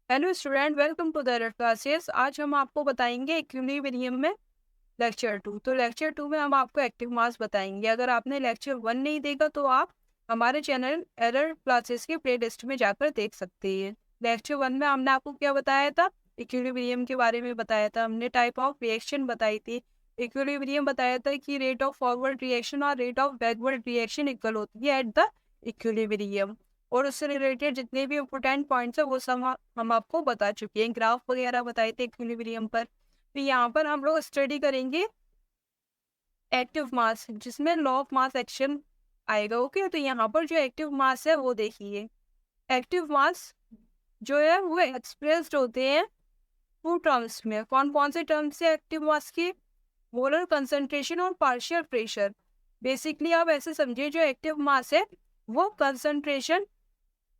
Hello student, welcome to the classes. आज हम आपको बताएंगे इक्विलिब्रियम में लेक्चर 2। तो लेक्चर 2 में हम आपको एक्टिव मास बताएंगे। अगर आपने लेक्चर 1 नहीं देखा तो आप हमारे चैनल एरर क्लासेस के प्ले लिस्ट में जाकर देख सकते हैं। लेक्चर 1 में हमने आपको क्या बताया था? इक्विलिब्रियम के बारे में बताया था। हमने टाइप ऑफ रिएक्शन बताई थी। इक्विलिब्रियम बताया था कि रेट ऑफ फॉरवर्ड रिएक्शन और rate of backward reaction equal होती है एट द इक्विलिब्रियम। और उससे रिलेटेड जितने भी इम्पोर्टेंट पॉइंट्स है वो सब हम आपको बता चुके हैं। ग्राफ वगैरह बताए थे इक्विलिब्रियम पर। तो यहाँ पर हम लोग स्टडी करेंगे एक्टिव मास, जिसमें लॉ ऑफ मास एक्शन आएगा। ओके, तो यहाँ पर जो एक्टिव मास है वो देखिए। एक्टिव मास जो है वो एक्सप्रेस्ड होते हैं टू टर्म्स में। कौन कौन से टर्म्स है एक्टिव मास की? मोलर कंसंट्रेशन और पार्शियल प्रेशर। बेसिकली आप ऐसे समझिए, जो एक्टिव मास है वो कंसंट्रेशन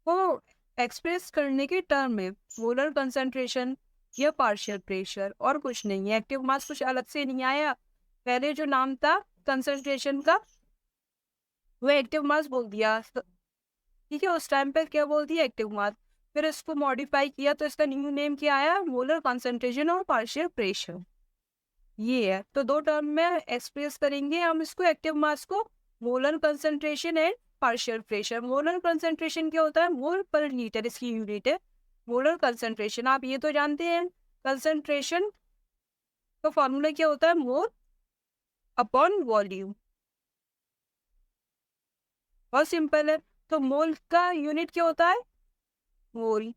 को एक्सप्रेस करने के टर्म में मोलर कंसंट्रेशन या पार्शियल प्रेशर, और कुछ नहीं है। एक्टिव मास कुछ अलग से नहीं आया। पहले जो नाम था कंसंट्रेशन का वो एक्टिव मास बोल दिया, ठीक है। उस टाइम पे क्या बोल दिया? Active mass. फिर इसको मॉडिफाई किया तो इसका न्यू नेम क्या आया? मोलर कंसंट्रेशन और पार्शियल प्रेशर। ये है। तो दो टर्म में एक्सप्रेस करेंगे हम इसको, एक्टिव मास को। Molar concentration and partial pressure. Molar concentration क्या होता है? मोल पर लीटर इसकी यूनिट है। मोलर कंसंट्रेशन आप ये तो जानते हैं। कंसंट्रेशन का फॉर्मूला क्या होता है? Mole upon volume. बहुत सिंपल है। तो मोल का यूनिट क्या होता है? मोल।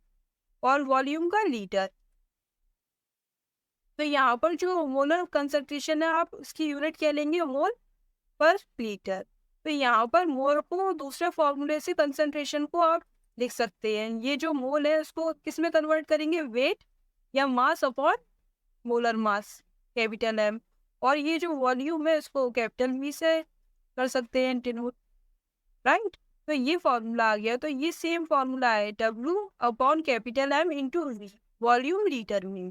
और वॉल्यूम का लीटर। तो यहाँ पर जो मोलर कंसंट्रेशन है आप उसकी यूनिट क्या लेंगे? मोल पर लीटर। तो यहाँ पर मोल को दूसरे फॉर्मूले से कंसंट्रेशन को आप लिख सकते हैं। ये जो मोल है उसको किस में कन्वर्ट करेंगे? वेट या mass upon molar mass, capital M. और ये जो वॉल्यूम है इसको कैपिटल वी से कर सकते हैं, डिनोट। राइट। तो ये फॉर्मूला आ गया। तो ये सेम फॉर्मूला है, W upon capital M into V, volume litre में।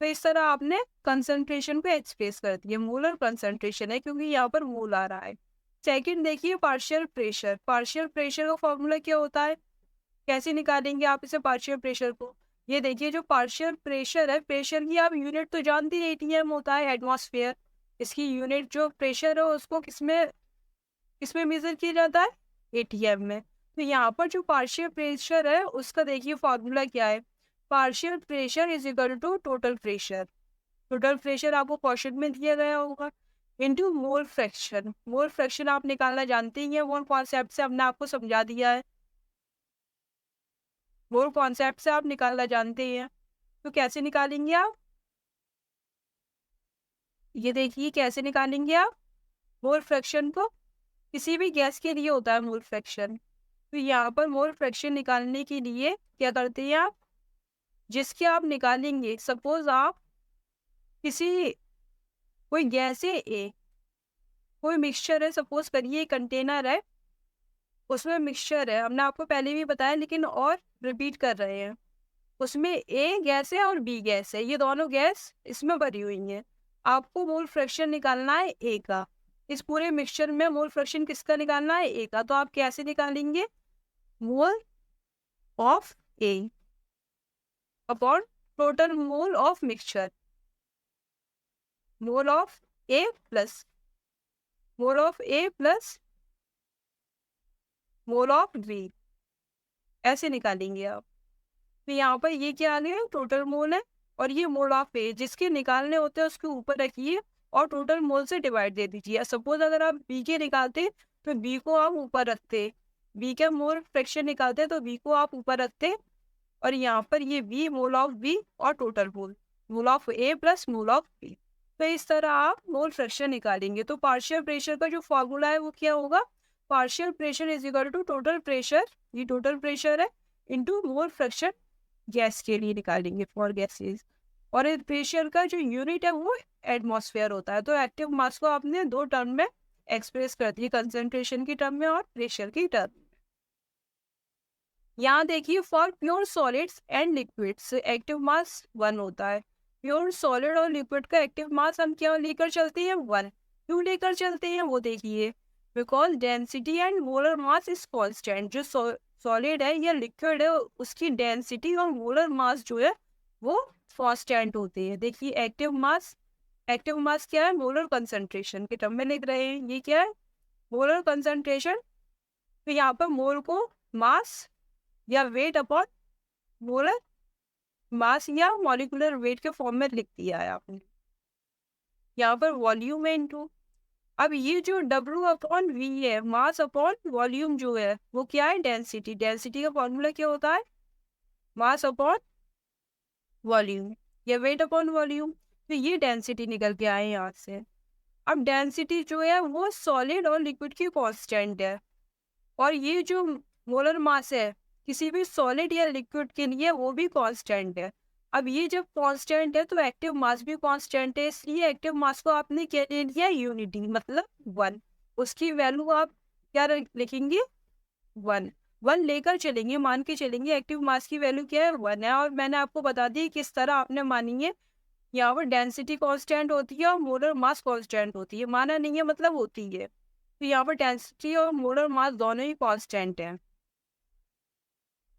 तो इस तरह आपने कंसंट्रेशन को एक्सप्रेस कर दिया। मोलर कंसंट्रेशन है क्योंकि यहाँ पर मोल आ रहा है। सेकंड देखिए, पार्शियल प्रेशर। पार्शियल प्रेशर का फॉर्मूला क्या होता है? कैसे निकालेंगे आप इसे पार्शियल प्रेशर को? ये देखिए, जो पार्शियल प्रेशर है, प्रेशर की आप यूनिट तो जानते हैं, एटीएम होता है, एटमॉस्फेयर। इसकी यूनिट जो प्रेशर है उसको किसमें किसमें मेजर किया जाता है? एटीएम में। तो यहाँ पर जो पार्शियल प्रेशर है उसका देखिए फॉर्मूला क्या है? Partial pressure is equal to total pressure. Total pressure आपको क्वेश्चन में दिया गया होगा, into mole fraction. Mole fraction आप निकालना जानते ही हैं, मोल कॉन्सेप्ट से हमने आपको समझा दिया है। मोल कॉन्सेप्ट से आप निकालना जानते हैं। तो कैसे निकालेंगे आप? ये देखिए कैसे निकालेंगे आप मोल फ्रैक्शन को। किसी भी गैस के लिए होता है मोल फ्रैक्शन। तो यहाँ पर मोल फ्रैक्शन निकालने के लिए क्या करते हैं आप? जिसके आप निकालेंगे, सपोज आप किसी कोई गैस है ए, कोई मिक्सचर है, सपोज करिए कंटेनर है, उसमें मिक्सचर है। हमने आपको पहले भी बताया लेकिन और रिपीट कर रहे हैं। उसमें ए गैस है और बी गैस है, ये दोनों गैस इसमें भरी हुई हैं। आपको मोल फ्रैक्शन निकालना है ए का। इस पूरे मिक्सचर में मोल फ्रैक्शन किसका निकालना है? ए का। तो आप कैसे निकालेंगे? Mole of A upon total mole of mixture. Mole of A plus mole of A plus mole of B, ऐसे निकालेंगे आप। तो यहाँ पर ये क्या आ गया? टोटल मोल है। और ये मोल ऑफ ए जिसके निकालने होते हैं उसके ऊपर रखिए और टोटल मोल से डिवाइड दे दीजिए। सपोज अगर आप बी के निकालते तो बी को आप ऊपर रखते, बी के मोल फ्रैक्शन निकालते तो बी को आप ऊपर रखते। और यहाँ पर ये बी, मोल ऑफ बी और total mole, mole of A plus mole of B. तो इस तरह आप मोल फ्रैक्शन निकालेंगे। तो पार्शियल प्रेशर का जो फॉर्मूला है वो क्या होगा? Partial pressure is equal to total pressure, ये टोटल प्रेशर है, इनटू मोल फ्रैक्शन गैस के लिए निकालेंगे, फॉर गैसेस। और इस प्रेशर का जो यूनिट है वो एटमॉस्फेयर होता है। तो एक्टिव मास को आपने दो टर्म में एक्सप्रेस कर दिया, कंसंट्रेशन की टर्म में और प्रेशर की टर्म। यहाँ देखिए, for pure solids and liquids active mass 1 होता है। प्योर सॉलिड और लिक्विड का एक्टिव मास हम क्या लेकर चलते हैं? 1। क्यों लेकर चलते हैं वो देखिए, because density and molar mass is constant. जो सॉलिड है या लिक्विड है उसकी डेंसिटी और मोलर मास जो है वो कांस्टेंट होती है। देखिए एक्टिव मास क्या है, मोलर कंसंट्रेशन के टर्म में लिख रहे हैं। ये क्या है, मोलर कंसंट्रेशन। तो यहाँ पर मोल को मास या वेट अपॉन मोलर मास या मॉलिक्यूलर वेट के फॉर्म में लिख दिया है आपने। यहाँ पर वॉल्यूम है इनटू, अब ये जो W अपॉन V है, मास अपॉन वॉल्यूम जो है वो क्या है, डेंसिटी। डेंसिटी का फॉर्मूला क्या होता है, मास अपॉन वॉल्यूम या वेट अपॉन वॉल्यूम। तो ये डेंसिटी निकल के आए यहाँ से। अब डेंसिटी जो है वो सॉलिड और लिक्विड की कांस्टेंट है, और ये जो मोलर मास है किसी भी सॉलिड या लिक्विड के लिए वो भी कांस्टेंट है। अब ये जब कांस्टेंट है तो एक्टिव मास भी कांस्टेंट है, इसलिए एक्टिव मास को आपने क्या ले लिया, यूनिटी मतलब 1। उसकी वैल्यू आप क्या लिखेंगे, 1। 1 लेकर चलेंगे, मान के चलेंगे एक्टिव मास की वैल्यू क्या है, 1 है। और मैंने आपको बता दी किस तरह आपने मानी है। यहाँ पर डेंसिटी कांस्टेंट होती है और मोलर मास कांस्टेंट होती है, माना नहीं है मतलब होती है। तो यहाँ पर डेंसिटी और मोलर मास दोनों ही कांस्टेंट हैं।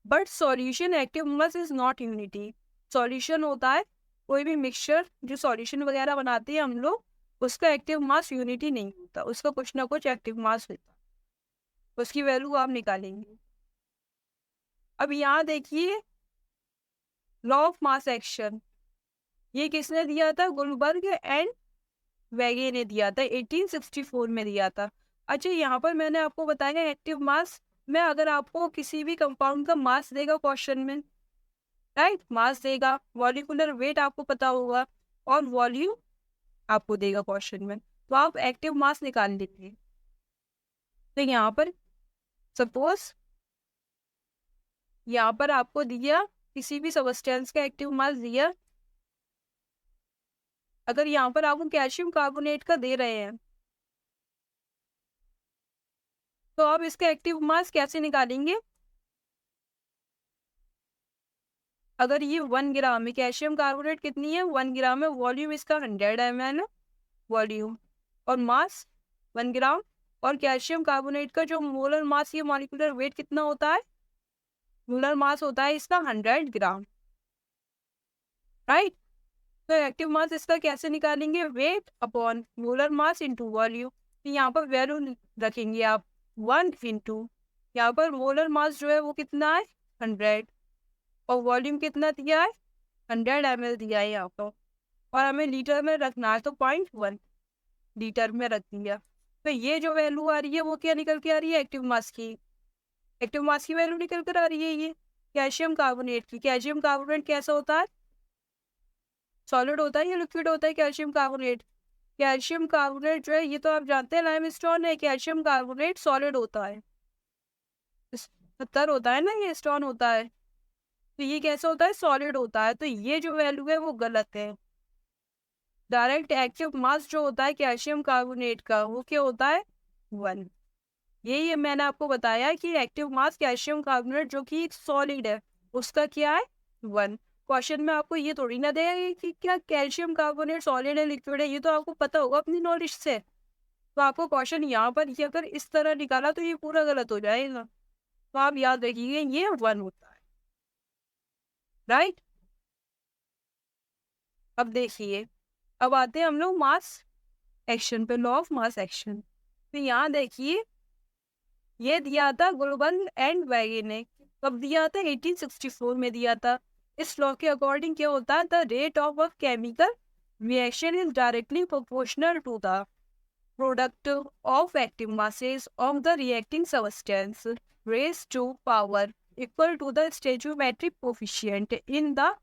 But solution active mass is not unity. Solution होता है कोई भी मिक्सचर, जो सॉल्यूशन वगैरह बनाते हैं हम लोग, उसका एक्टिव मास यूनिटी नहीं होता, उसका कुछ ना कुछ एक्टिव मास होता है, उसकी वैल्यू आप निकालेंगे। अब यहाँ देखिए लॉ ऑफ मास एक्शन, ये किसने दिया था, गुलबर्ग एंड वेगे ने दिया था, 1864 में दिया था। अच्छा, यहाँ पर मैंने आपको बताया एक्टिव मास में अगर आपको किसी भी कंपाउंड का मास देगा क्वेश्चन में, राइट, मास देगा, मॉलिक्यूलर वेट आपको पता होगा और वॉल्यूम आपको देगा क्वेश्चन में, तो आप एक्टिव मास निकाल लेंगे। तो यहाँ पर सपोज यहाँ पर आपको दिया किसी भी सब्सटेंस का एक्टिव मास दिया, अगर यहाँ पर आपको कैल्शियम कार्बोनेट का दे रहे हैं तो आप इसका एक्टिव मास कैसे निकालेंगे। अगर ये 1 ग्राम है, कैल्शियम कार्बोनेट कितनी है, 1 ग्राम है, वॉल्यूम इसका 100 ml वॉल्यूम, और मास 1 ग्राम, और कैल्शियम कार्बोनेट का जो मोलर मास या मॉलिक्यूलर वेट कितना होता है, मोलर मास होता है इसका 100 ग्राम, राइट। तो एक्टिव मास इसका कैसे निकालेंगे, weight upon molar mass into volume. तो यहाँ पर वैल्यू रखेंगे आप 1 इंटू, यहाँ पर मोलर मास जो है वो कितना है 100, और वॉल्यूम कितना दिया है 100 ml दिया है यहाँ पर, और हमें लीटर में रखना है तो 0.1 लीटर में रख दिया। तो ये जो वैल्यू आ रही है वो क्या निकल के आ रही है, एक्टिव मास की, एक्टिव मास की वैल्यू निकल कर आ रही है ये कैल्शियम कार्बोनेट की। कैल्शियम कार्बोनेट कैसा होता है, सॉलिड होता है या लिक्विड होता है कैल्शियम कार्बोनेट। कैल्शियम कार्बोनेट जो है ये तो आप जानते हैं लाइमस्टोन है, कैल्शियम कार्बोनेट सॉलिड होता है, पत्थर होता है ना, ये स्टोन होता है, तो ये कैसा होता है, सॉलिड होता है। तो ये जो वैल्यू है वो गलत है। डायरेक्ट एक्टिव मास जो होता है कैल्शियम कार्बोनेट का वो क्या होता है 1। ये मैंने आपको बताया कि एक्टिव मास कैल्शियम कार्बोनेट जो कि एक सॉलिड है उसका क्या है 1। क्वेश्चन में आपको ये थोड़ी ना देगा कि क्या कैल्शियम कार्बोनेट सॉलिड है लिक्विड है, ये तो आपको पता होगा अपनी नॉलेज से। तो आपको क्वेश्चन यहाँ पर ये अगर इस तरह निकाला तो ये पूरा गलत हो जाएगा, तो आप याद रखिए ये 1 होता है, राइट। अब देखिए, अब आते हैं हम लोग मास एक्शन पे, लॉ ऑफ मास एक्शन। तो यहाँ देखिए ये दिया था गुलबर्ग एंड वेगे ने, कब दिया था 1864 में दिया था। इस लॉ के अकॉर्डिंग क्या होता है, the rate of a chemical reaction is directly proportional to the product of active masses of the reacting substance raise to power equal to the stoichiometric coefficient in the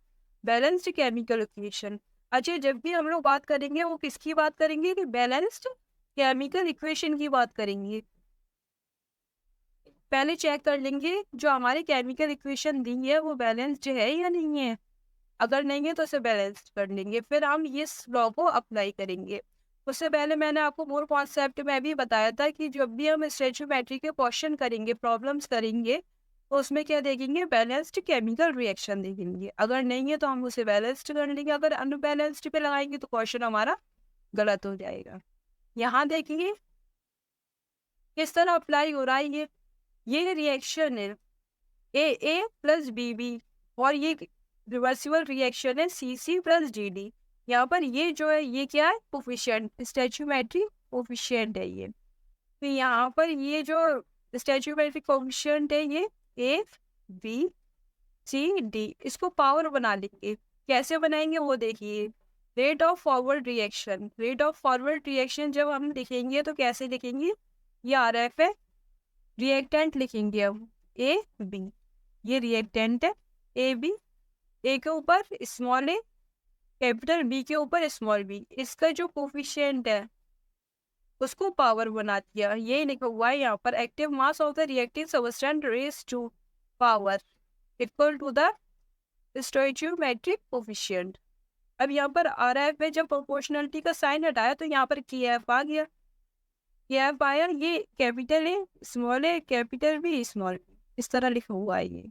balanced chemical equation. अच्छा, जब भी हम लोग बात करेंगे वो किसकी बात करेंगे, कि बैलेंस्ड केमिकल इक्वेशन की बात करेंगे। पहले चेक कर लेंगे जो हमारी केमिकल इक्वेशन दी है वो बैलेंस्ड है या नहीं है, अगर नहीं है तो उसे बैलेंस्ड कर लेंगे, फिर हम ये लॉ को अप्लाई करेंगे। उससे पहले मैंने आपको मूल कॉन्सेप्ट में भी बताया था कि जब भी हम स्टोइचोमेट्री के क्वेश्चन करेंगे, प्रॉब्लम्स करेंगे, तो उसमें क्या देखेंगे, बैलेंस्ड केमिकल रिएक्शन देखेंगे, अगर नहीं है तो हम उसे बैलेंस्ड कर लेंगे, अगर अनबैलेंस्ड पे लगाएंगे तो क्वेश्चन हमारा गलत हो जाएगा। यहाँ देखिए किस तरह अप्लाई हो रहा है ये रिएक्शन है, ए प्लस बी और ये रिवर्सिबल रिएक्शन है सी प्लस डी। यहाँ पर ये जो है ये क्या है, कोफिशिएंट, स्टैच्यूमेट्रिक कोफिशिएंट है ये। तो यहाँ पर ये जो स्टैच्यूमेट्रिक कोफिशिएंट है ये ए बी सी डी, इसको पावर बना लेंगे। कैसे बनाएंगे वो देखिए। Rate of forward reaction, rate of forward reaction जब हम लिखेंगे तो कैसे लिखेंगे, ये आर एफ है, रिएक्टेंट लिखेंगे हम ए बी, ये रिएक्टेंट है ए बी, ए के ऊपर स्मॉल ए कैपिटल बी के ऊपर स्मॉल बी, इसका जो कोफिशिएंट है उसको पावर बना दिया। ये लिखा हुआ है यहाँ पर, active mass of the reactive substance raise to power equal to the stoichiometric coefficient. अब यहाँ पर आर एफ में जब प्रोपोर्शनलिटी का साइन हटाया तो यहाँ पर के एफ आ गया, के एफ आया, ये capital A small A capital B small B, इस तरह लिखा हुआ है ये।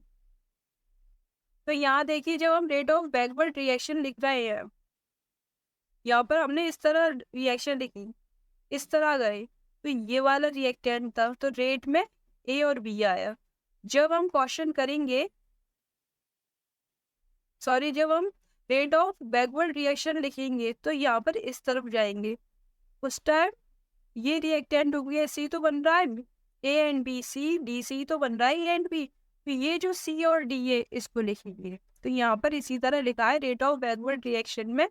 तो यहाँ देखिए जब हम रेट ऑफ बैकवर्ड रिएक्शन लिख रहे हैं, यहाँ पर हमने इस तरह रिएक्शन लिखी, इस तरह गए, तो ये वाला रिएक्टेंट था, तो रेट में ए और बी आया। जब हम क्वेश्चन करेंगे, सॉरी, जब हम रेट ऑफ बैकवर्ड रिएक्शन लिखेंगे तो यहाँ पर इस तरफ जाएंगे, उस टाइम ये रिएक्टेंट हो गया, सी तो बन रहा है A and B, C D C तो बन रहा है ए एंड बी, तो ये जो सी और डी है इसको लिखेंगे। तो यहाँ पर इसी तरह लिखा है, रेट ऑफ बैकवर्ड रिएक्शन में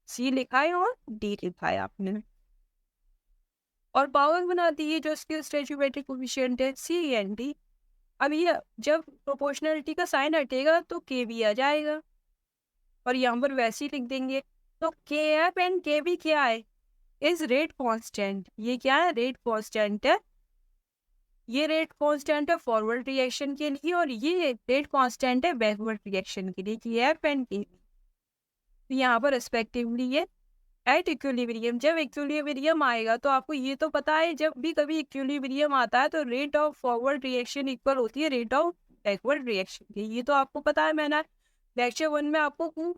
सी लिखा है और डी लिखा है आपने, और पावर बना दी है जो इसके स्टैच्यूमेट्रिक कोफिशिएंट है सी एंड डी। अब ये जब प्रोपोर्शनलिटी का साइन हटेगा तो के बी आ जाएगा, और यहाँ पर वैसे ही लिख देंगे। तो के एफ एंड के बी क्या है, इज रेट कांस्टेंट, ये क्या है, रेट कांस्टेंट है, ये रेट कांस्टेंट है फॉरवर्ड रिएक्शन के लिए, और ये रेट कांस्टेंट है बैकवर्ड रिएक्शन के लिए, के एफ एंड के बी। तो यहाँ पर रेस्पेक्टिवली ये एट इक्विलिब्रियम, जब इक्विलिब्रियम आएगा तो आपको ये तो पता है, जब भी कभी इक्विलिब्रियम आता है तो rate of forward reaction equal होती है रेट ऑफ बैकवर्ड रिएक्शन की, ये तो आपको पता है, मैंने लेक्चर 1 में आपको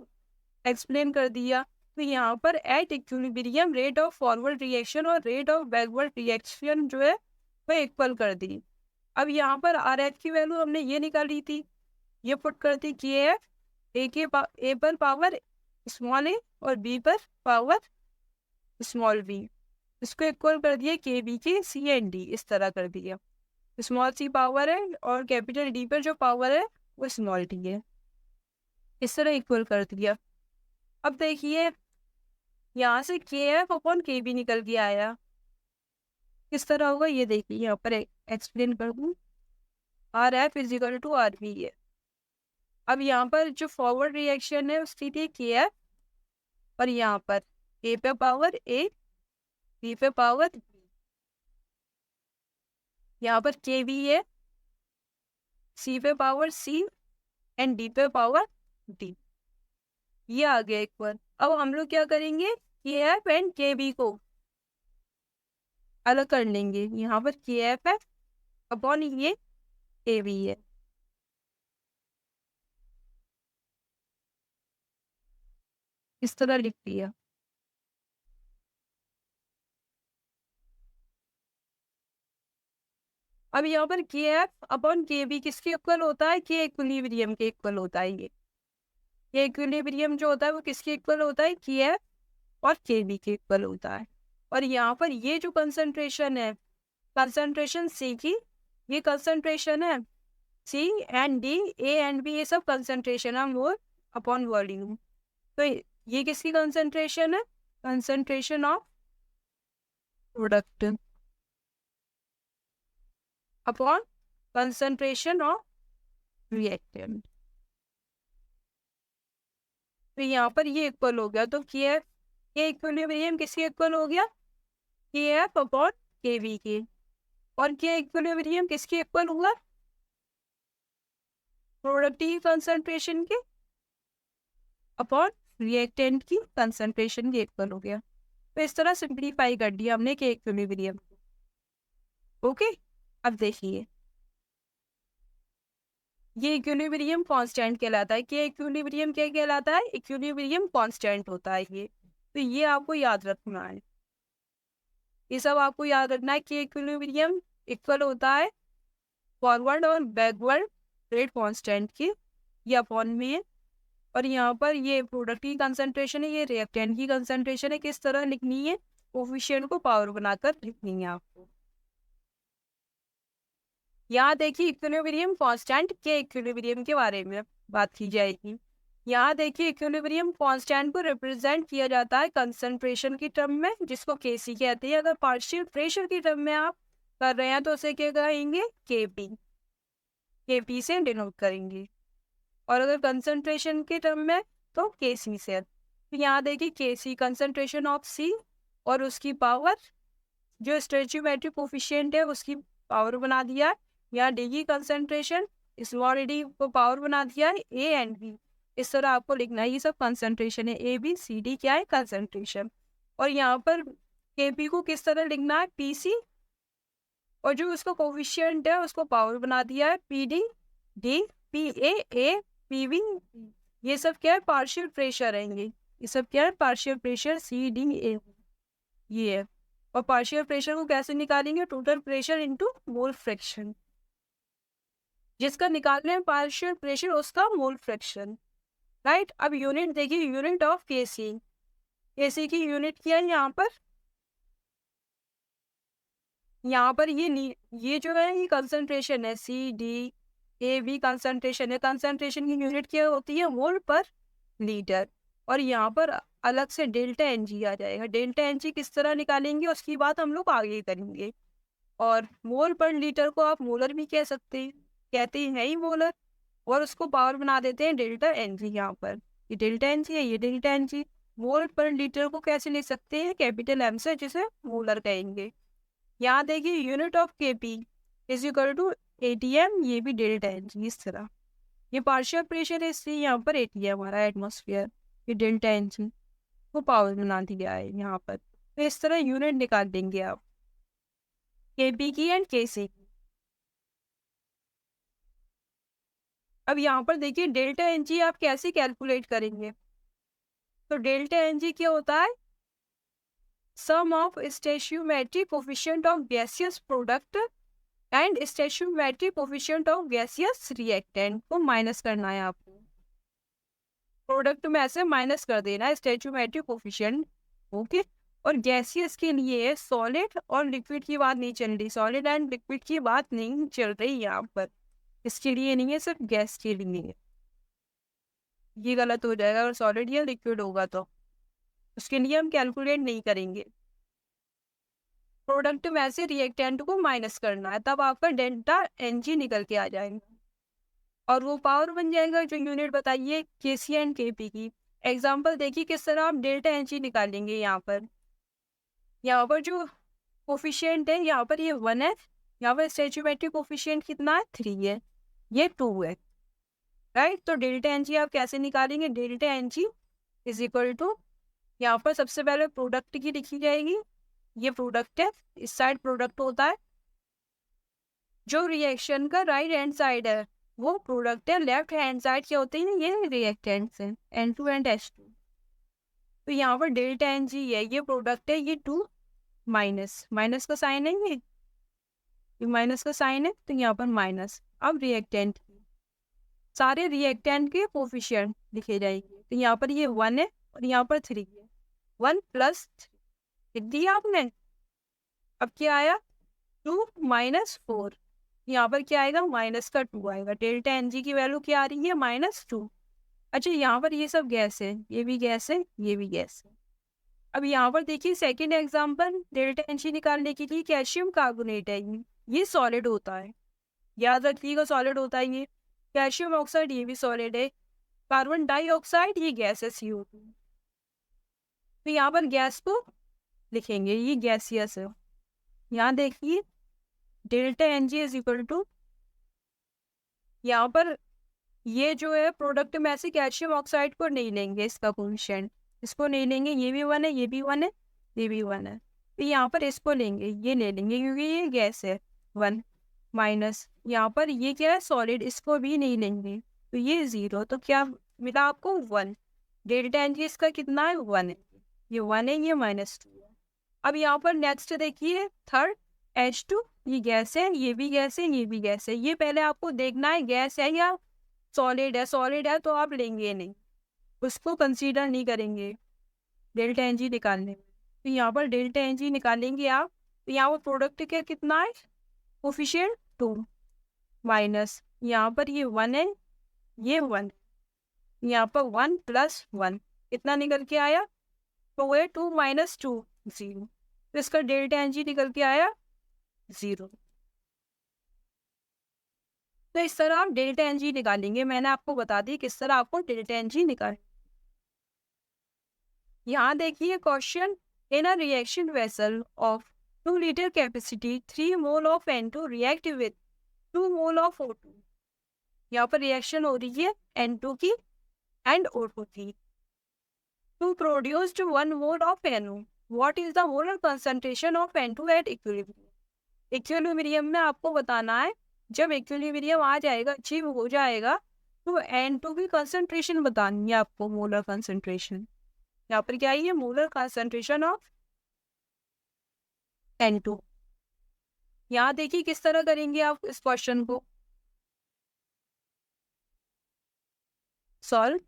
एक्सप्लेन कर दिया। तो यहाँ पर at equilibrium rate of forward reaction और रेट ऑफ बैकवर्ड रिएक्शन जो है वह इक्वल कर दी। अब यहाँ पर आर एफ की वैल्यू हमने ये निकाली थी, ये पुट कर दी के एफ ए पर पावर स्मॉल ए और बी पर पावर स्मॉल बी, इसको इक्वल कर दिया के बी के सी एंड डी, इस तरह कर दिया। स्मॉल सी पावर है और कैपिटल डी पर जो पावर है वो स्मॉल डी है, इस तरह इक्वल कर दिया। अब देखिए यहाँ से के एफ अपॉन के बी निकल के आया, किस तरह होगा ये देखिए, यहाँ पर एक्सप्लेन कर दूँ, R F is equal to R B है। अब यहाँ पर जो फॉरवर्ड रिएक्शन है उसकी थी के एफ, और यहाँ पर ए पे पावर ए बी पे पावर बी, यहाँ पर के बी है, सी पे पावर सी एंड डी पे पावर डी, ये आ गया इक्वल। अब हम लोग क्या करेंगे, के एफ एंड के बी को अलग कर लेंगे, यहाँ पर के एफ है अपॉन ये के बी है, इस तरह लिख दिया। अब यहाँ पर के एफ अपॉन के बी किसके इक्वल होता है, के इक्विलिब्रियम के इक्वल होता है। ये इक्विलिब्रियम जो होता है वो किसके इक्वल होता है, के एफ और के बी के इक्वल होता है। और यहाँ पर ये जो कंसंट्रेशन है, कंसंट्रेशन सी की, ये कंसंट्रेशन है C and D A and B, ये सब कंसंट्रेशन है मोल अपॉन वॉल्यूम। तो ये किसकी कंसंट्रेशन है, concentration of product upon concentration of reactant. तो यहाँ पर ये इक्वल हो गया, तो के इक्विलिब्रियम किसके इक्वल हो गया, के एफ अपॉन के बी के, और के इक्विलिब्रियम किसके इक्वल हुआ, प्रोडक्टिव कंसंट्रेशन के अपॉन रिएक्टेंट की कंसंट्रेशन के इक्वल हो गया। तो इस तरह सिंप्लीफाई कर दिया हमने के इक्विलिब्रियम। ओके, अब देखिए ये इक्विलिब्रियम कांस्टेंट कहलाता है, कि इक्विलिब्रियम क्या कहलाता है, इक्विलिब्रियम कांस्टेंट होता है ये। तो ये आपको याद रखना है, ये सब आपको याद रखना है कि इक्विलिब्रियम इक्वल होता है फॉरवर्ड और बैकवर्ड रेट कांस्टेंट की, ये अपॉन में है, और यहाँ पर ये प्रोडक्ट की कंसंट्रेशन है, ये रिएक्टेंट की कंसंट्रेशन है। किस तरह लिखनी है? कोफिशिएंट को पावर बनाकर लिखनी है आपको। यहाँ देखिए इक्विलिब्रियम कांस्टेंट के इक्विलिब्रियम के बारे में बात की जाएगी। यहाँ देखिए इक्विलिब्रियम कांस्टेंट को रिप्रेजेंट किया जाता है कंसंट्रेशन की टर्म में, जिसको केसी कहते हैं। अगर पार्शियल प्रेशर की टर्म में आप कर रहे हैं तो उसे क्या कहेंगे? केपी, केपी से डिनोट करेंगे। और अगर कंसंट्रेशन के टर्म में तो केसी से। तो यहाँ देखिए केसी कंसंट्रेशन ऑफ सी, और उसकी पावर जो स्टोइचियोमेट्रिक कोफिशिएंट है उसकी पावर बना दिया है। यहाँ डी की कंसंट्रेशन स्मॉल डी को पावर बना दिया है ए एंड बी। इस तरह आपको लिखना है, ये सब कंसंट्रेशन है, ए बी सी डी क्या है? कंसंट्रेशन। और यहाँ पर के पी को किस तरह लिखना है? पी सी, और जो उसका कोफिशिएंट है उसको पावर बना दिया है P D D P A P V. ये सब क्या है? पार्शियल प्रेशर रहेंगे। ये सब क्या है? Partial pressure C D A, ये है। और पार्शियल प्रेशर को कैसे निकालेंगे? Total pressure into mole fraction, जिसका निकालना है पार्शियल प्रेशर उसका मोल फ्रैक्शन, राइट। अब यूनिट देखिए, यूनिट ऑफ केसी, केसी की यूनिट क्या है? यहाँ पर ये जो है ये कंसंट्रेशन है, C D A B concentration है। कंसंट्रेशन की यूनिट क्या होती है? मोल पर लीटर। और यहाँ पर अलग से डेल्टा एन जी आ जाएगा। डेल्टा एन जी किस तरह निकालेंगे उसकी बात हम लोग आगे करेंगे। और मोल पर लीटर को आप मोलर भी कह सकते हैं, कहते हैं ही मोलर, और उसको पावर बना देते हैं डेल्टा एन जी। यहाँ पर ये डेल्टा एन जी है, ये डेल्टा एन जी। मोल पर लीटर को कैसे लिख सकते हैं? कैपिटल एम से, जिसे मोलर कहेंगे। यहाँ देखिए unit of KP is equal to ATM, ये भी डेल्टा एन जी। इस तरह ये पार्शियल प्रेशर है, इसलिए यहाँ पर एटीएम हमारा एटमॉस्फेयर, ये डेल्टा एन जी को पावर बना दिया है यहाँ पर। तो इस तरह यूनिट निकाल देंगे आप केपी की एंड केसी की। अब यहाँ पर देखिए डेल्टा एन जी आप कैसे कैलकुलेट करेंगे? तो डेल्टा एन जी क्या होता है? Sum of stoichiometric coefficient of gaseous product and stoichiometric coefficient of gaseous reactant को माइनस करना है आपको। प्रोडक्ट में ऐसे माइनस कर देना है स्टोइचियोमेट्रिक कोफिशिएंट, ओके। और गैसियस के लिए सॉलिड और लिक्विड की बात नहीं चल रही, सॉलिड एंड लिक्विड की बात नहीं चल रही यहाँ पर, इसके लिए नहीं है, सिर्फ गैस के लिए है। ये गलत हो जाएगा अगर सॉलिड या लिक्विड होगा तो, उसके लिए हम कैलकुलेट नहीं करेंगे। प्रोडक्ट में से रिएक्टेंट को माइनस करना है, तब आपका डेल्टा एन जी निकल के आ जाएगा, और वो पावर बन जाएगा जो यूनिट बताइए केसी एंड केपी की। एग्जाम्पल देखिए किस तरह आप डेल्टा एन जी निकालेंगे। यहाँ पर जो कोफिशिएंट है यहाँ पर ये 1 है, यहाँ पर स्टोइचियोमेट्रिक कोफिशिएंट कितना है? 3 है, ये 2 है, राइट। तो डेल्टा एन जी आप कैसे निकालेंगे? Delta N G is equal to, यहाँ पर सबसे पहले प्रोडक्ट की लिखी जाएगी, ये प्रोडक्ट है, इस साइड प्रोडक्ट होता है, जो रिएक्शन का राइट हैंड साइड है वो प्रोडक्ट है, लेफ्ट हैंड साइड क्या होते हैं? ये रिएक्टेंट्स हैं, N2 एंड H2। तो यहाँ पर डेल्टा एन जी है, ये प्रोडक्ट है, ये 2 माइनस, माइनस का साइन है, ये माइनस का साइन है, तो यहाँ पर माइनस। अब रिएक्टेंट, सारे रिएक्टेंट के कोफिशिएंट लिखे जाएंगे। तो यहाँ पर ये 1 है और यहाँ पर 3 है, 1 + 3 लिख दिया आपने। अब क्या आया? 2 - 4, यहाँ पर क्या आएगा? माइनस का 2 आएगा। डेल्टा एन जी की वैल्यू क्या आ रही है? -2। अच्छा, यहाँ पर ये सब गैस है, ये भी गैस है, ये भी गैस है। अब यहाँ पर देखिए second example, delta N G निकालने के लिए कैल्शियम कार्बोनेट है, ये सॉलिड होता है, याद रखिएगा सॉलिड होता है ये। कैल्शियम ऑक्साइड ये भी सॉलिड है। कार्बन डाइऑक्साइड ये गैस है, CO2। तो यहाँ पर गैस को लिखेंगे, ये गैसियस है। यहाँ देखिए delta N G is equal to, यहाँ पर ये जो है प्रोडक्ट में से कैल्शियम ऑक्साइड को नहीं लेंगे, इसका कोफिशिएंट इसको नहीं लेंगे, ये भी 1 है, ये भी 1 है, ये भी 1 है। तो यहाँ पर इसको लेंगे, ये ले लेंगे क्योंकि ये गैस है, 1 माइनस, यहाँ पर ये क्या है? सॉलिड, इसको भी नहीं लेंगे, तो ये 0। तो क्या मिला आपको? 1। डेल्टा एन जी इसका कितना है? 1 है, ये 1 है, ये -2 है। अब यहाँ पर नेक्स्ट देखिए थर्ड, H2 ये गैस है, ये भी गैस है, ये भी गैस है। ये पहले आपको देखना है गैस है या सॉलिड है। सॉलिड है तो आप लेंगे नहीं, उसको कंसीडर नहीं करेंगे डेल्टा एन जी निकालने में। तो यहाँ पर डेल्टा एन जी निकालेंगे आप, तो यहाँ पर प्रोडक्ट का कितना है, कोफिशिएंट 2 माइनस यहाँ पर ये 1 है, ये 1, यहाँ पर 1 + 1 कितना निकल के आया, तो ये 2 - 2 0। तो इसका डेल्टा एन जी निकल के आया 0। तो इस तरह आप डेल्टा एन जी निकालेंगे। मैंने आपको बता दी किस तरह आपको डेल्टा एन जी निकाल। यहाँ देखिए question, in a reaction vessel of 2 litre capacity 3 mole of N2 react with 2 mole of O2। यहाँ पर रिएक्शन हो रही है N2 की एंड O2 की, to produced 1 mole of NO। What is the molar concentration of N2 at equilibrium. Equilibrium में आपको बताना है, जब इक्विलिब्रियम आ जाएगा, अचीव हो जाएगा, तो N2 की कंसंट्रेशन बतानी है आपको, मोलर कंसंट्रेशन। यहाँ पर क्या है, मोलर कंसंट्रेशन ऑफ N2। यहाँ देखिए किस तरह करेंगे आप इस क्वेश्चन को solve.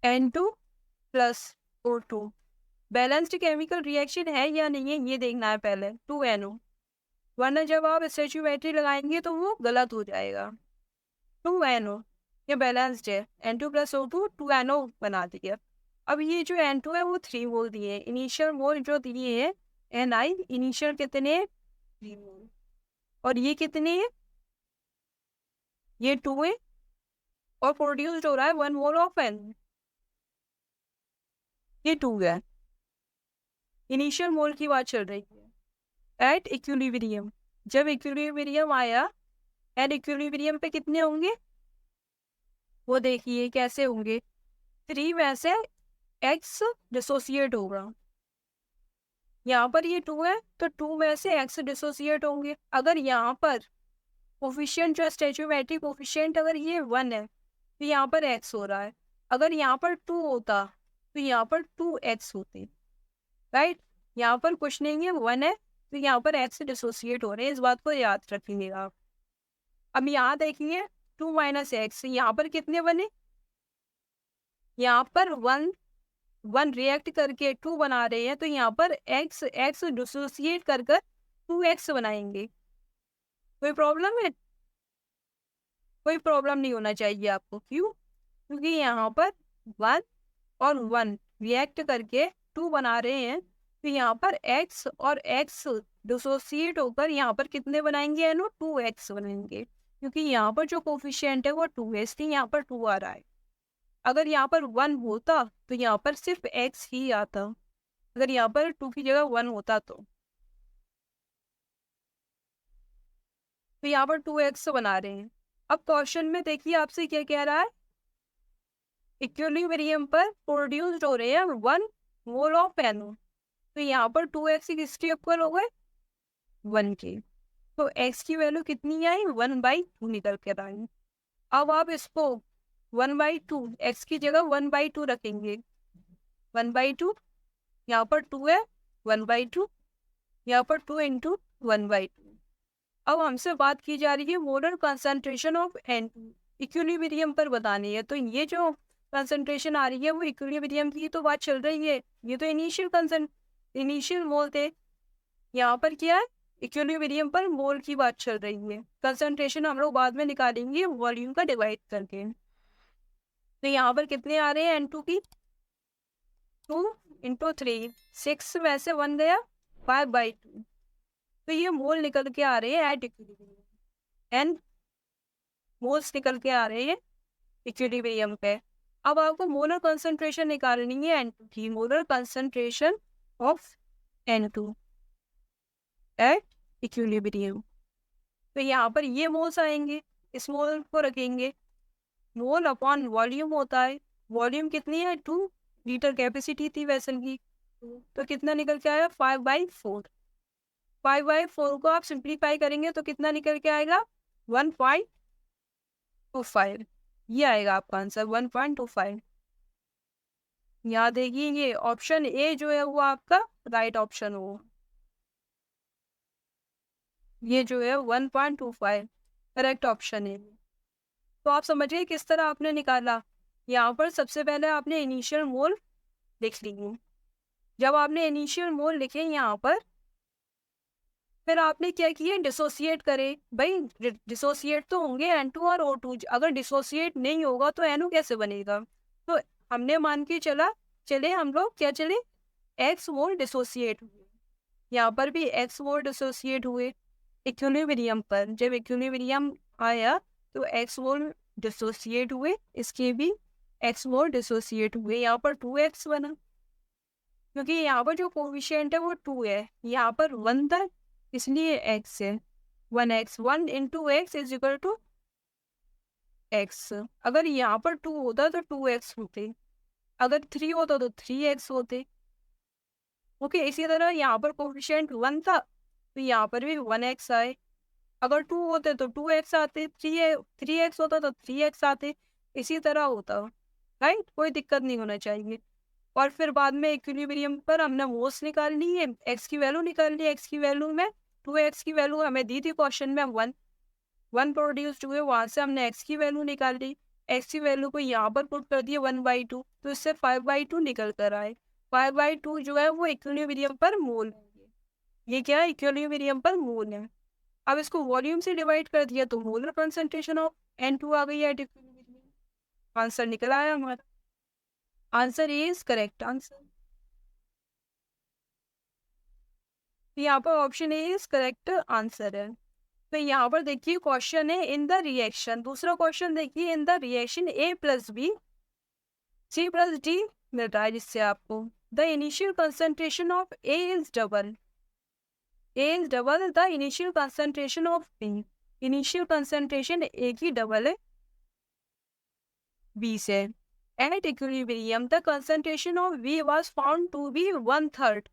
N2 + O2 balanced chemical reaction है या नहीं है, ये देखना है पहले। 2NO, वरना जब आप स्टैच्यूमेट्री लगाएंगे तो वो गलत हो जाएगा। 2NO ये बैलेंस्ड है, N2 + O2 2NO बना दिया। अब ये जो N2 है वो 3 मोल दिए, इनिशियल मोल जो दिए है Ni, इनिशियल कितने 3 मोल, और ये कितने है, ये 2 है, और प्रोड्यूस्ड हो रहा है 1 मोल ऑफ N, ये 2 है। इनिशियल मोल की बात चल रही है एट इक्विलिब्रियम। जब इक्विलिब्रियम आया, एट इक्विलिब्रियम पे कितने होंगे, वो देखिए कैसे होंगे, 3 में से x डिसोसिएट होगा। यहाँ पर ये 2 है तो 2 में से x डिसोसिएट होंगे। अगर यहाँ पर कोफिशिएंट जो स्टैच्यूमेट्री कोफिशिएंट अगर ये 1 है तो यहाँ पर x हो रहा है। अगर यहाँ पर 2 होता तो यहाँ पर 2x होते, राइट। यहाँ पर कुछ नहीं है, 1 है, तो यहाँ पर x डिसोसिएट हो रहे हैं, इस बात को याद रखेंगे आप। अब यहाँ देखिए 2 - x, यहाँ पर कितने बने, यहाँ पर 1 रिएक्ट करके 2 बना रहे हैं, तो यहाँ पर x डिसोसिएट कर 2x बनाएंगे। कोई प्रॉब्लम है, कोई प्रॉब्लम नहीं होना चाहिए आपको। क्यों, क्योंकि यहाँ पर 1 और 1 रिएक्ट करके 2 बना रहे हैं, तो यहाँ पर x और x डिसोसिएट होकर यहाँ पर कितने बनाएंगे, 2x बनाएंगे, क्योंकि यहाँ पर जो कोफिशिएंट है वो 2 है, इसलिए यहाँ पर 2 आ रहा है। अगर यहाँ पर 1 होता तो यहाँ पर सिर्फ x ही आता, अगर यहाँ पर 2 की जगह 1 होता तो यहाँ पर 2x बना रहे हैं। अब क्वेश्चन में देखिए आपसे क्या कह रहा है, इक्विलिब्रियम पर प्रोड्यूस्ड हो रहे हैं 1 मोल ऑफ NO, तो यहाँ पर 2x किसके इक्वल हो गए, 1 के। तो x की वैल्यू कितनी आई, 1/2 निकल कर आई। अब आप इसको 1/2, x की जगह 1/2 रखेंगे, 1/2, यहाँ पर 2 है, 1/2, यहाँ पर 2 × 1/2। अब हमसे बात की जा रही है molar concentration of N2, equilibrium पर बतानी है। तो ये जो कंसंट्रेशन आ रही है वो इक्विलिब्रियम की तो बात चल रही है, ये तो इनिशियल मोल थे। यहाँ पर क्या है, इक्विलिब्रियम पर मोल की बात चल रही है। कंसंट्रेशन हम लोग बाद में निकालेंगे वॉल्यूम का डिवाइड करके। तो यहाँ पर कितने आ रहे हैं N2 की, 2 × 3, 6 में से 1 गया, 5/2, तो ये मोल निकल के आ रहे हैं एट इक्विलिब्रियम, एन मोल्स निकल के आ रहे हैं इक्विलिब्रियम पे। अब आपको मोलर कंसंट्रेशन निकालनी है N2 की, molar concentration of N2 at equilibrium. तो यहाँ पर ये मोल्स आएंगे, इस मोल को रखेंगे, मोल अपॉन वॉल्यूम होता है। वॉल्यूम कितनी है, 2 लीटर कैपेसिटी थी वेसल की, तो कितना निकल के आया, 5/4। 5/4 को आप सिंप्लीफाई करेंगे तो कितना निकल के आएगा, 1.25, ये आएगा आपका आंसर 1.25। यहाँ देखिए ये ऑप्शन ए जो है वो आपका राइट ऑप्शन हो। ये जो है 1.25 करेक्ट ऑप्शन है। तो आप समझिए किस तरह आपने निकाला। यहाँ पर सबसे पहले आपने इनिशियल मोल लिख लिए। जब आपने इनिशियल मोल लिखे यहाँ पर, फिर आपने क्या किया, डिसोसिएट करे। भाई डिसोसिएट तो होंगे N2 और O2, अगर डिसोसिएट नहीं होगा तो NO कैसे बनेगा। तो हमने मान के चले हम लोग क्या चले, एक्स मोल डिसोसिएट हुए। यहाँ पर भी एक्स मोल डिसोसिएट हुए इक्विलिब्रियम पर। जब इक्विलिब्रियम आया तो एक्स मोल डिसोसिएट हुए, इसके भी एक्स मोल डिसोसिएट हुए। यहाँ पर 2x बना, क्योंकि यहाँ पर जो कोफिशिएंट है वो 2 है, यहाँ पर 1 था, इसलिए x है। 1x 1 into X is equal to x। अगर यहाँ पर 2 होता तो 2x होते, अगर 3 होता तो 3x होते। ओके, इसी तरह यहाँ पर कोफिशिएंट 1 था तो यहाँ पर भी 1x आए। अगर 2 होते तो 2x आते, 3x होता तो 3x आते, इसी तरह होता। राइट, कोई दिक्कत नहीं होना चाहिए। और फिर बाद में इक्विलिब्रियम पर हमने मोल्स निकाल ली है, एक्स की वैल्यू निकाल ली। एक्स की वैल्यू में 2x की वैल्यू हमें दी थी क्वेश्चन में 1 प्रोड्यूस्ड हुए, वहां से हमने एक्स की वैल्यू निकाल ली। एक्स की वैल्यू को यहाँ पर पुट कर दिया 1/2, तो इससे 5/2 निकल कर आए। 5/2 जो है वो इक्विलिब्रियम पर मोल है। ये क्या है, इक्विलिब्रियम पर मोल है। अब इसको वॉल्यूम से डिवाइड कर दिया तो मोलर कंसंट्रेशन ऑफ N2 आ गई है। आंसर निकल आया हमारा। Answer is correct answer. यहाँ पर option A is correct answer है। तो यहाँ पर देखिए क्वेश्चन है इन द रिएक्शन, दूसरा क्वेश्चन देखिए, in the reaction A plus B C plus D मिल रहा है, जिससे आपको the initial concentration of A is double, A is double the initial concentration of B। Initial concentration A की double है B से। At equilibrium the concentration of B was found to be 1/3।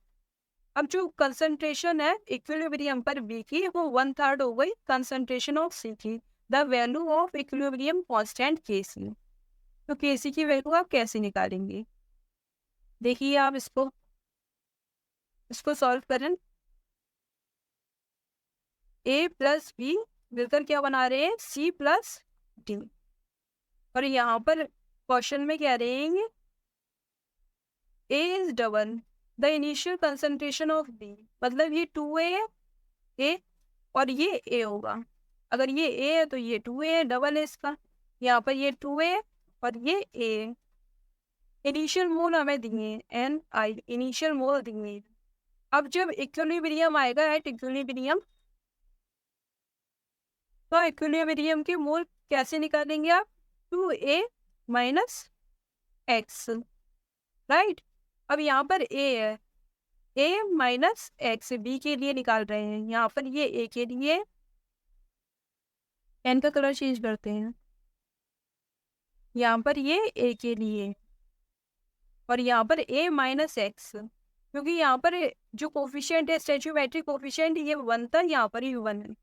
अब जो कंसंट्रेशन है equilibrium पर B की वो 1/3 हो गई कंसंट्रेशन ऑफ C की। The value of equilibrium constant Kc। तो Kc की वैल्यू आप कैसे निकालेंगे, देखिए आप इसको सॉल्व करें। A प्लस बी मिलकर क्या बना रहे हैं, C प्लस डी। और यहाँ पर क्वेश्चन में क्या रहेंगे, A is double the initial concentration of B, मतलब ये 2A है A, और ये A होगा। अगर ये A है तो ये 2A है, डबल है इसका। यहाँ पर ये 2A है और ये A है। इनिशियल मोल हमें दिए Ni, इनिशियल मोल दिए। अब जब इक्विलिब्रियम आएगा एट इक्विलिब्रियम, तो इक्विलिब्रियम के मोल कैसे निकालेंगे आप, 2A माइनस एक्स। राइट, अब यहाँ पर A है, A माइनस एक्स B के लिए निकाल रहे हैं। यहाँ पर ये A के लिए, पेन का कलर चेंज करते हैं। यहाँ पर ये A के लिए और यहाँ पर A माइनस एक्स, क्योंकि यहाँ पर जो कोफिशिएंट है स्टैच्यूमेट्रिक कोफिशिएंट ये 1 था, यहाँ पर ही 1 है,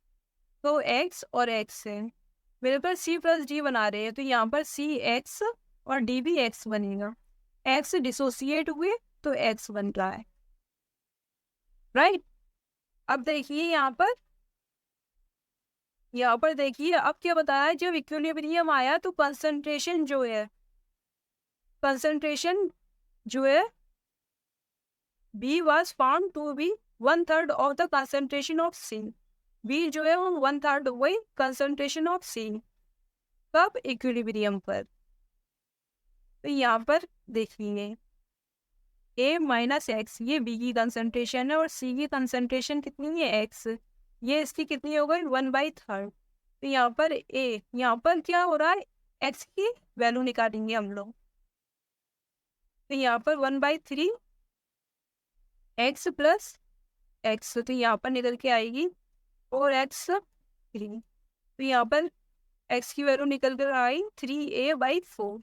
तो x और x है मिलकर C प्लस डी बना रहे हैं। तो यहाँ पर C x और D भी x बनेगा। x डिसोसिएट हुए तो x बन रहा है। राइट, अब देखिए यहाँ पर देखिए अब क्या बताया, जब इक्विलिब्रियम आया तो कंसंट्रेशन जो है B was found to be 1/3 of the concentration of C। B जो है वो 1/3 हुई कंसंट्रेशन ऑफ C, कब, इक्विलिब्रियम पर। तो यहाँ पर देखिए A माइनस एक्स ये B की कंसंट्रेशन है और C की कंसंट्रेशन कितनी है x, ये इसकी कितनी हो गई 1/3। तो यहाँ पर यहाँ पर क्या हो रहा है, x की वैल्यू निकालेंगे हम लोग। तो यहाँ पर 1/3 x प्लस एक्स, तो यहाँ पर निकल के आएगी 4x3। तो यहाँ पर x की वैल्यू निकल कर आई 3A/4,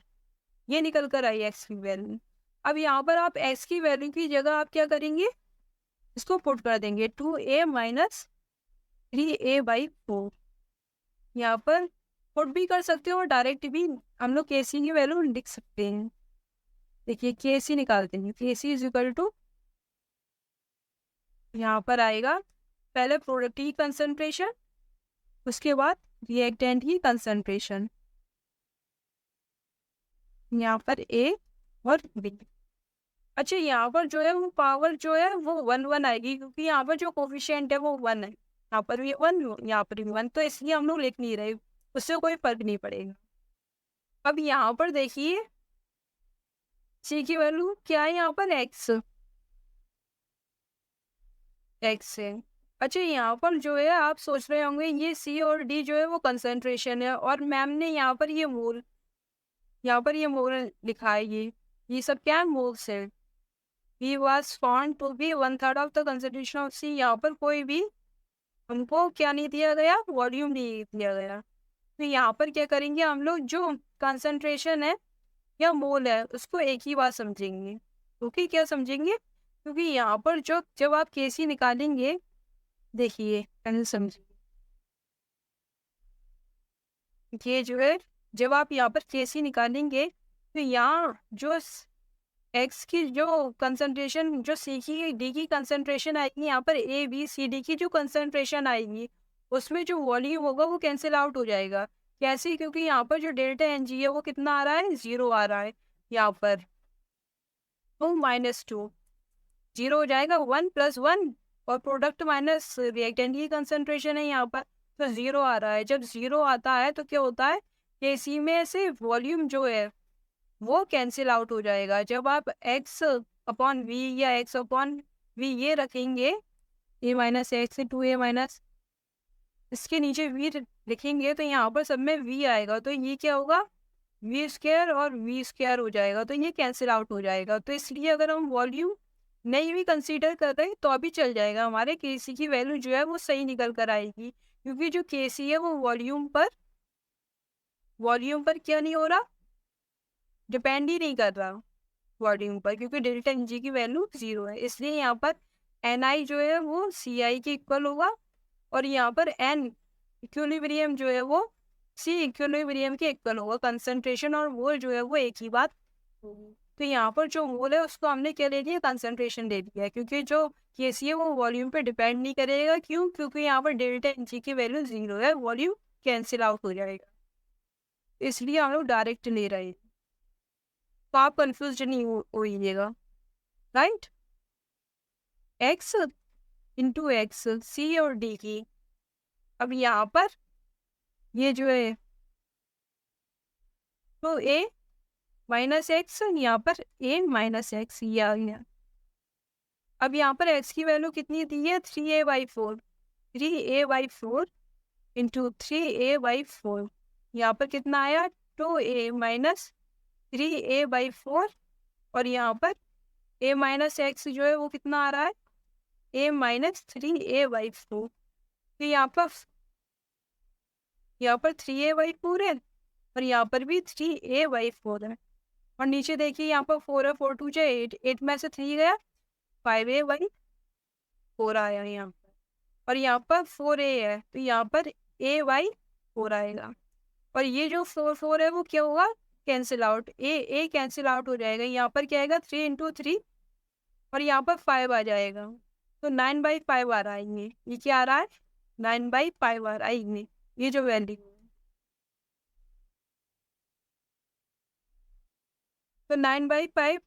ये निकल कर आई x की वैल्यू। अब यहाँ पर आप x की वैल्यू की जगह आप क्या करेंगे, इसको पुट कर देंगे 2A माइनस 3A/4। यहाँ पर पुट भी कर सकते हो और डायरेक्ट भी हम लोग Kc की वैल्यू लिख सकते हैं। देखिए Kc निकालते हैं, Kc इज इक्वल टू यहाँ पर आएगा पहले प्रोडक्ट की कंसंट्रेशन, उसके बाद रिएक्टेंट की कंसंट्रेशन, यहाँ पर ए और बी। अच्छा, यहाँ पर जो है वो पावर जो है वो 1 आएगी, क्योंकि यहाँ पर जो कोफिशिएंट है वो 1 है, यहाँ पर भी 1, यहाँ पर भी 1, तो इसलिए हम लोग लिख नहीं रहे, उससे कोई फर्क नहीं पड़ेगा। अब यहाँ पर देखिए सी की वैल्यू क्या है, यहाँ पर एक्स है। अच्छा, यहाँ पर जो है आप सोच रहे होंगे ये सी और डी जो है वो कंसंट्रेशन है, और मैम ने यहाँ पर ये मोल लिखा है, ये सब क्या है, मोल्स है। He was found to be 1/3 of the concentration of C। यहाँ पर कोई भी हमको क्या नहीं दिया गया, वॉल्यूम नहीं दिया गया। तो यहाँ पर क्या करेंगे हम लोग, जो कंसंट्रेशन है या मोल है उसको एक ही बात समझेंगे। ओके, क्या समझेंगे, क्योंकि यहाँ पर जो जब आप केसी निकालेंगे, देखिए पहले समझिए, ये जो है जब आप यहाँ पर केसी निकालेंगे तो यहाँ जो एक्स की जो कंसंट्रेशन, जो सी की डी की कंसंट्रेशन आएगी, यहाँ पर ए बी सी डी की जो कंसंट्रेशन आएगी, उसमें जो वॉल्यूम होगा वो कैंसिल आउट हो जाएगा। कैसे, क्योंकि यहाँ पर जो डेल्टा एन जी है वो कितना आ रहा है, 0 आ रहा है यहाँ पर, तो -2 0 हो जाएगा, 1 + 1, और प्रोडक्ट माइनस रिएक्टेंट की कंसंट्रेशन है यहाँ पर, तो 0 आ रहा है। जब 0 आता है तो क्या होता है कि इसी में से वॉल्यूम जो है वो कैंसिल आउट हो जाएगा। जब आप x/v या x/v ये रखेंगे, a - x 2a माइनस, इसके नीचे v लिखेंगे तो यहाँ पर सब में v आएगा, तो ये क्या होगा, v² और v² हो जाएगा, तो ये कैंसिल आउट हो जाएगा। तो इसलिए अगर हम वॉल्यूम नहीं भी कंसीडर कर रहे हैं तो अभी चल जाएगा, हमारे केसी की वैल्यू जो है वो सही निकल कर आएगी, क्योंकि जो केसी है वो वॉल्यूम पर क्या नहीं हो रहा, डिपेंड ही नहीं कर रहा वॉल्यूम पर, क्योंकि डेल्टा एन जी की वैल्यू 0 है। इसलिए यहाँ पर एन आई जो है वो सी आई के इक्वल होगा, और यहाँ पर एन इक्विलिब्रियम जो है वो सी इक्विलिब्रियम के इक्वल होगा। कंसंट्रेशन और मोल जो है वो एक ही बात होगी। तो यहाँ पर जो मोल है उसको हमने क्या ले लिया, कंसंट्रेशन ले लिया है, क्योंकि जो केसी है वो वॉल्यूम पे डिपेंड नहीं करेगा। क्यों, क्योंकि यहाँ पर डेल्टा एन जी की वैल्यू 0 है, वॉल्यूम कैंसिल आउट हो जाएगा, इसलिए हम लोग डायरेक्ट ले रहे हैं, तो आप कंफ्यूज नहीं होइएगा, राइट। x इंटू एक्स सी और डी की, अब यहाँ पर ये जो है तो a - x, यहाँ पर a - x ये आ गया। अब यहाँ पर x की वैल्यू कितनी दी है, 3a/4, 3a/4 इंटू 3a/4, यहाँ पर कितना आया, 2a माइनस 3a/4, और यहाँ पर a - x जो है वो कितना आ रहा है, a - 3a/4, तो यहाँ पर 3a/4 है, और यहाँ पर भी 3a/4 है, और नीचे देखिए यहाँ पर 4 है, 4 2 जो 8, 8 में से 3 गया, 5a/4 आया यहाँ पर, और यहाँ पर 4a है तो यहाँ पर a/4 आएगा, और ये जो 4 है वो क्या होगा, कैंसिल आउट, ए कैंसिल आउट हो जाएगा। यहाँ पर क्या आएगा, 3 इंटू 3, और यहाँ पर 5 आ जाएगा, तो 9/5 आ रहा है। ये क्या आ रहा है, 9/5 आ रहा है, ये जो वैल्यू, तो 9/5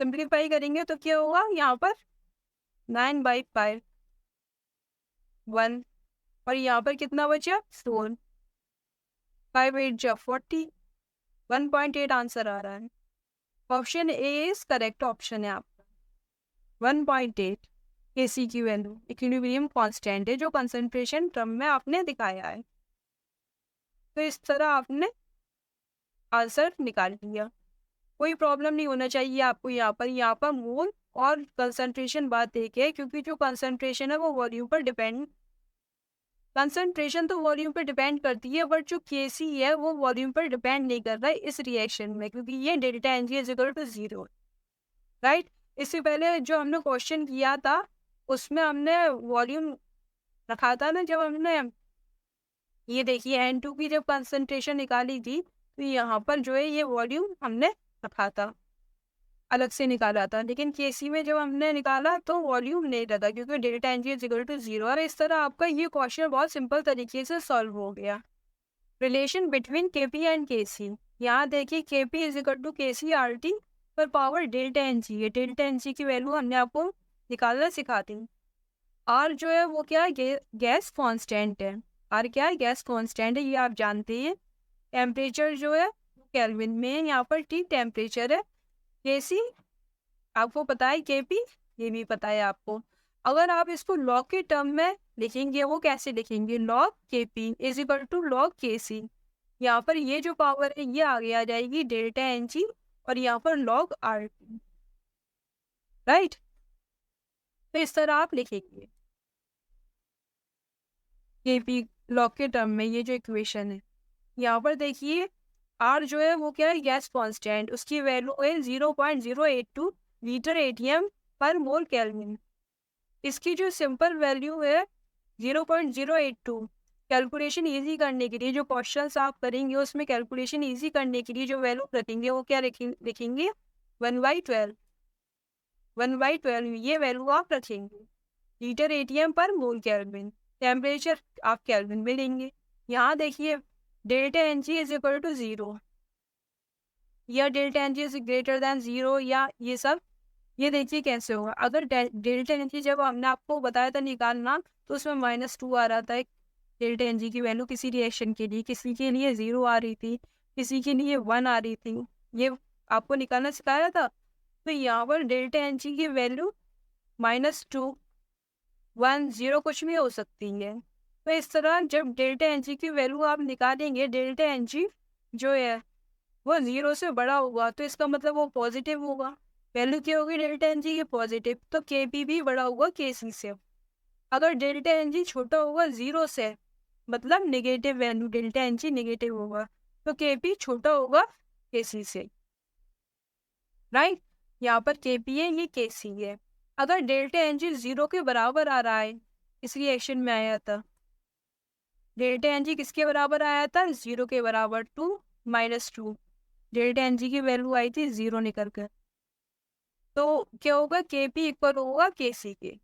सिंप्लीफाई करेंगे तो क्या होगा, यहाँ पर 9/5 1, और यहाँ पर कितना बचा, 4, 5 8 जा 40, 1.8 आंसर आ रहा है। Option A is correct option है आपका, 1.8 केसी की वैल्यू इक्विलिब्रियम कांस्टेंट है, जो कंसंट्रेशन टर्म में आपने दिखाया है। तो इस तरह आपने आंसर निकाल लिया, कोई प्रॉब्लम नहीं होना चाहिए आपको। यहाँ पर मोल और कंसंट्रेशन बात एक है, क्योंकि जो कंसंट्रेशन है वो वॉल्यूम पर डिपेंड, कंसंट्रेशन तो वॉल्यूम पर डिपेंड करती है, बट जो केसी है वो वॉल्यूम पर डिपेंड नहीं कर रहा है इस रिएक्शन में, क्योंकि ये delta N G is equal to 0, right. इससे पहले जो हमने क्वेश्चन किया था उसमें हमने वॉल्यूम रखा था ना, जब हमने ये देखिए N2 की जब कंसंट्रेशन निकाली थी, तो यहाँ पर जो है ये वॉल्यूम हमने रखा था। अलग से निकाला था, लेकिन केसी में जब हमने निकाला तो वॉल्यूम नहीं लगा क्योंकि delta N G is equal to 0। और इस तरह आपका ये क्वेश्चन बहुत सिंपल तरीके से सॉल्व हो गया। Relation between KP and KC, यहाँ देखिए KP is equal to KC R T पर पावर डेल्टा एन जी। ये डेल्टा एन जी की वैल्यू हमने आपको निकालना सिखा दी। आर जो है वो क्या है, गैस कांस्टेंट है। आर क्या है, गैस कांस्टेंट है, ये आप जानते हैं। टेम्परेचर जो है केल्विन में है, यहाँ पर टी टेम्परेचर है। केसी आपको पता है, केपी ये भी पता है आपको। अगर आप इसको लॉग के टर्म में लिखेंगे, वो कैसे लिखेंगे, log KP is equal to log KC. यहाँ पर ये जो पावर है ये आगे आ जाएगी डेल्टा एन जी और यहाँ पर लॉग आर टी, राइट। तो इस तरह आप लिखेंगे केपी लॉग के टर्म में। ये जो इक्वेशन है यहाँ पर देखिए, आर जो है वो क्या है, गैस कांस्टेंट, उसकी वैल्यू है 0.082 litre ATM per mole kelvin. इसकी जो सिंपल वैल्यू है 0.082, कैलकुलेशन इजी करने के लिए जो क्वेश्चंस आप करेंगे उसमें कैलकुलेशन इजी करने के लिए जो वैल्यू रखेंगे वो क्या लिखेंगे, 1/12। 1/12 ये वैल्यू आप रखेंगे। Litre ATM per mole kelvin, temperature आप केल्विन में लेंगे। यहाँ देखिए delta N G is equal to 0 या delta N G is greater than 0 या ये सब, ये देखिए कैसे होगा। अगर डेल्टा एन जी जब हमने आपको बताया था निकालना तो उसमें -2 आ रहा था डेल्टा एन जी की वैल्यू किसी रिएक्शन के लिए, किसी के लिए 0 आ रही थी, किसी के लिए 1 आ रही थी, ये आपको निकालना सिखाया था। तो यहाँ पर डेल्टा एन जी की वैल्यू -2, 1, 0 कुछ भी हो सकती है। तो इस तरह जब डेल्टा एन जी की वैल्यू आप निकालेंगे, डेल्टा एन जी जो है वो 0 से बड़ा होगा तो इसका मतलब वो पॉजिटिव होगा। वैल्यू क्या होगी डेल्टा एन जी की, पॉजिटिव, तो के पी भी बड़ा होगा के सी से। अगर डेल्टा एन जी छोटा होगा 0 से, मतलब negative value, delta N G negative होगा, तो के पी छोटा होगा के सी से, राइट। यहाँ पर के पी है, ये के सी है। अगर डेल्टा एन जी 0 के बराबर आ रहा है, इस रिएक्शन में आया था, डेल्टा एन जी किसके बराबर आया था, 0 के बराबर, 2 -2, डेल्टा एन जी की वैल्यू आई थी 0 निकल कर, तो क्या होगा, के पी इक्वल होगा के सी के।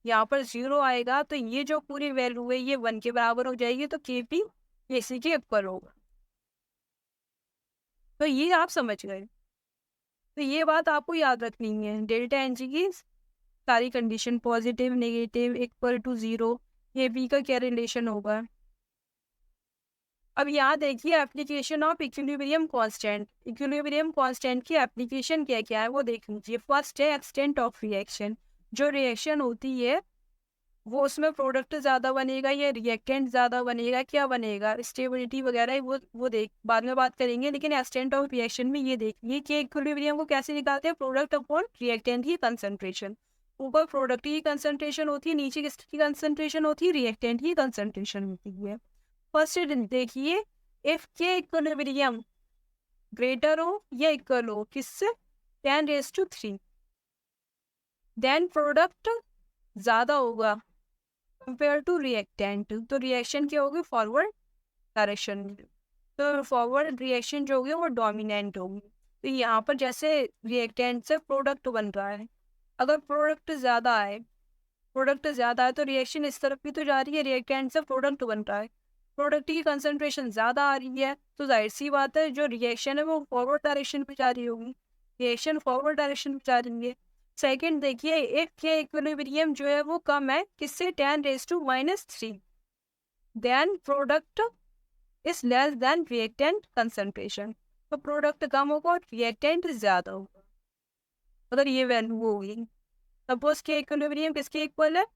यहाँ पर 0 आएगा तो ये जो पूरी वैल्यू है ये 1 के बराबर हो जाएगी, तो के पी के सी के इक्वल होगा। तो ये आप समझ गए। तो ये बात आपको याद रखनी है, डेल्टा एन जी की सारी condition, positive, negative, equal to 0, K P का क्या रिलेशन होगा। अब यहाँ देखिए application of equilibrium constant. Equilibrium constant की एप्लीकेशन क्या क्या है वो देख लीजिए। फर्स्ट है एक्सटेंट ऑफ रिएक्शन। जो रिएक्शन होती है वो उसमें प्रोडक्ट ज़्यादा बनेगा या रिएक्टेंट ज़्यादा बनेगा, क्या बनेगा, स्टेबिलिटी वगैरह, वो देख बाद में बात करेंगे। लेकिन एक्सटेंट ऑफ रिएक्शन में ये देखिए कि इक्विलिब्रियम को कैसे निकालते हैं, प्रोडक्ट अपॉन रिएक्टेंट की कंसंट्रेशन। ऊपर प्रोडक्ट की कंसंट्रेशन होती है, नीचे किसकी कंसंट्रेशन होती है, रिएक्टेंट की कंसंट्रेशन होती है। फर्स्ट देखिए, इफ के इक्विलिब्रियम ग्रेटर हो या इक्वल हो किससे, 10⁻³ देन प्रोडक्ट ज्यादा होगा कंपेयर टू रिएक्टेंट, तो रिएक्शन क्या होगी, फॉरवर्ड डायरेक्शन में। तो फॉरवर्ड रिएक्शन जो होगी वो डोमिनेंट होगी। तो यहाँ पर जैसे रिएक्टेंट से प्रोडक्ट बन रहा है, अगर प्रोडक्ट ज्यादा है, तो रिएक्शन इस तरफ भी तो जा रही है, रिएक्टेंट से प्रोडक्ट बन रहा है, प्रोडक्ट की कंसंट्रेशन ज़्यादा आ रही है, तो जाहिर सी बात है जो रिएक्शन है वो फॉरवर्ड डायरेक्शन पे जा रही होगी, रिएक्शन फॉरवर्ड डायरेक्शन पे जा रही है। सेकंड देखिए, इफ के इक्विलिब्रियम जो है वो कम है किससे, 10⁻³ then product is less than reactant concentration, तो प्रोडक्ट कम होगा और रिएक्टेंट ज़्यादा होगा। अगर ये वैल्यू होगी, सपोज के इक्विलिब्रियम किसके इक्वल है,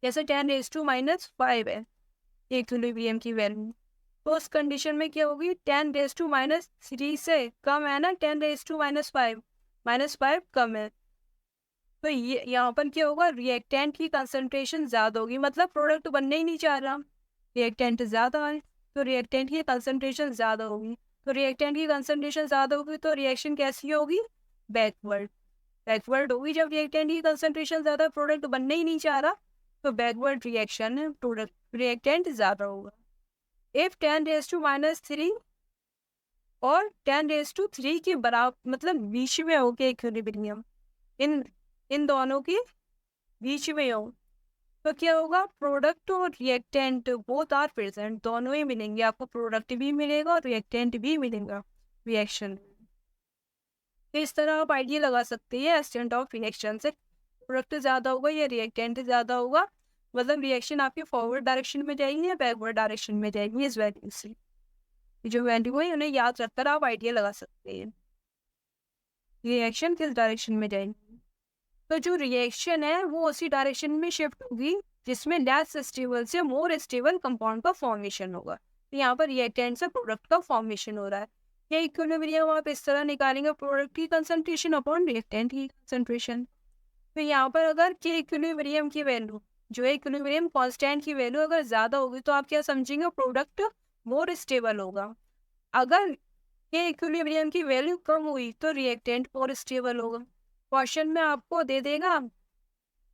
जैसे 10⁻⁻5 है इक्विलिब्रियम की वैल्यू, तो उस कंडीशन में क्या होगी, 10⁻³ से कम है ना, 10⁻⁻5, -5 कम है, तो ये यहाँ पर क्या होगा, रिएक्टेंट की कंसंट्रेशन ज़्यादा होगी, मतलब प्रोडक्ट बनने ही नहीं चाह रहा, रिएक्टेंट ज़्यादा है, तो रिएक्टेंट की कंसंट्रेशन ज़्यादा होगी, तो रिएक्टेंट की कंसंट्रेशन ज़्यादा होगी तो रिएक्शन कैसी होगी, बैकवर्ड होगी। जब रिएक्टेंट की कंसंट्रेशन ज़्यादा, प्रोडक्ट बनने ही नहीं चाह रहा, तो बैकवर्ड रिएक्शन है, प्रोडक्ट रिएक्टेंट ज़्यादा होगा। इफ 10⁻³ और 10⁻³ के बराबर, मतलब बीच में हो के इक्विलिब्रियम, इन इन दोनों के बीच में हो, तो क्या होगा, प्रोडक्ट और रिएक्टेंट बोथ आर प्रेजेंट, दोनों ही मिलेंगे आपको, प्रोडक्ट भी मिलेगा और रिएक्टेंट भी मिलेगा रिएक्शन। तो इस तरह आप आइडिया लगा सकते हैं एक्सटेंट ऑफ रिएक्शन से, प्रोडक्ट ज़्यादा होगा या रिएक्टेंट ज़्यादा होगा, मतलब रिएक्शन आपकी फॉरवर्ड डायरेक्शन में जाएगी या बैकवर्ड डायरेक्शन में जाएगी, इस वैल्यू से। जो वैल्यू है उन्हें याद रखकर आप आइडिया लगा सकते हैं रिएक्शन किस डायरेक्शन में जाएगी। तो जो रिएक्शन है वो उसी डायरेक्शन में शिफ्ट होगी जिसमें लेस स्टेबल से मोर स्टेबल कंपाउंड का फॉर्मेशन होगा। तो यहाँ पर रिएक्टेंट से प्रोडक्ट का फॉर्मेशन हो रहा है। ये इक्विलिब्रियम आप इस तरह निकालेंगे, प्रोडक्ट की कंसंट्रेशन अपॉन रिएक्टेंट की कंसंट्रेशन। तो यहाँ पर अगर के इक्विलिब्रियम की वैल्यू, जो है इक्विलिब्रियम कांस्टेंट की वैल्यू अगर ज़्यादा होगी तो आप क्या समझेंगे, प्रोडक्ट मोर स्टेबल होगा। अगर के इक्विलिब्रियम की वैल्यू कम हुई तो रिएक्टेंट मोर स्टेबल होगा। क्वेश्चन में आपको दे देगा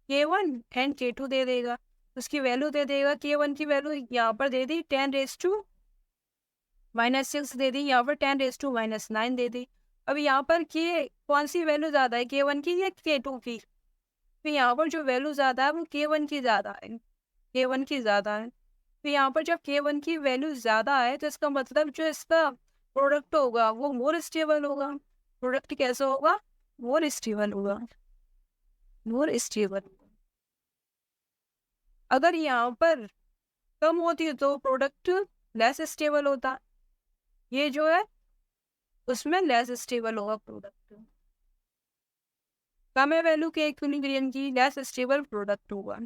K1 एंड K2 दे देगा, उसकी वैल्यू दे देगा, K1 की वैल्यू यहाँ पर दे दी 10⁻⁻6 दे दी, यहाँ पर 10⁻⁻9 दे दी। अब यहाँ पर के कौन सी वैल्यू ज़्यादा है, K1 की या K2 की? तो यहाँ पर जो वैल्यू ज़्यादा है वो K1 की ज़्यादा है, K1 की ज़्यादा है। तो यहाँ पर जब K1 की वैल्यू ज़्यादा है तो इसका मतलब जो इसका प्रोडक्ट होगा वो मोर स्टेबल होगा। प्रोडक्ट कैसा होगा, मोर स्टेबल होगा, मोर स्टेबल। अगर यहाँ पर कम होती तो प्रोडक्ट लेस स्टेबल होता, ये जो है उसमें लेस स्टेबल होगा प्रोडक्ट। कम है वैल्यू के इक्विलिब्रियम की, लेस स्टेबल प्रोडक्ट होगा।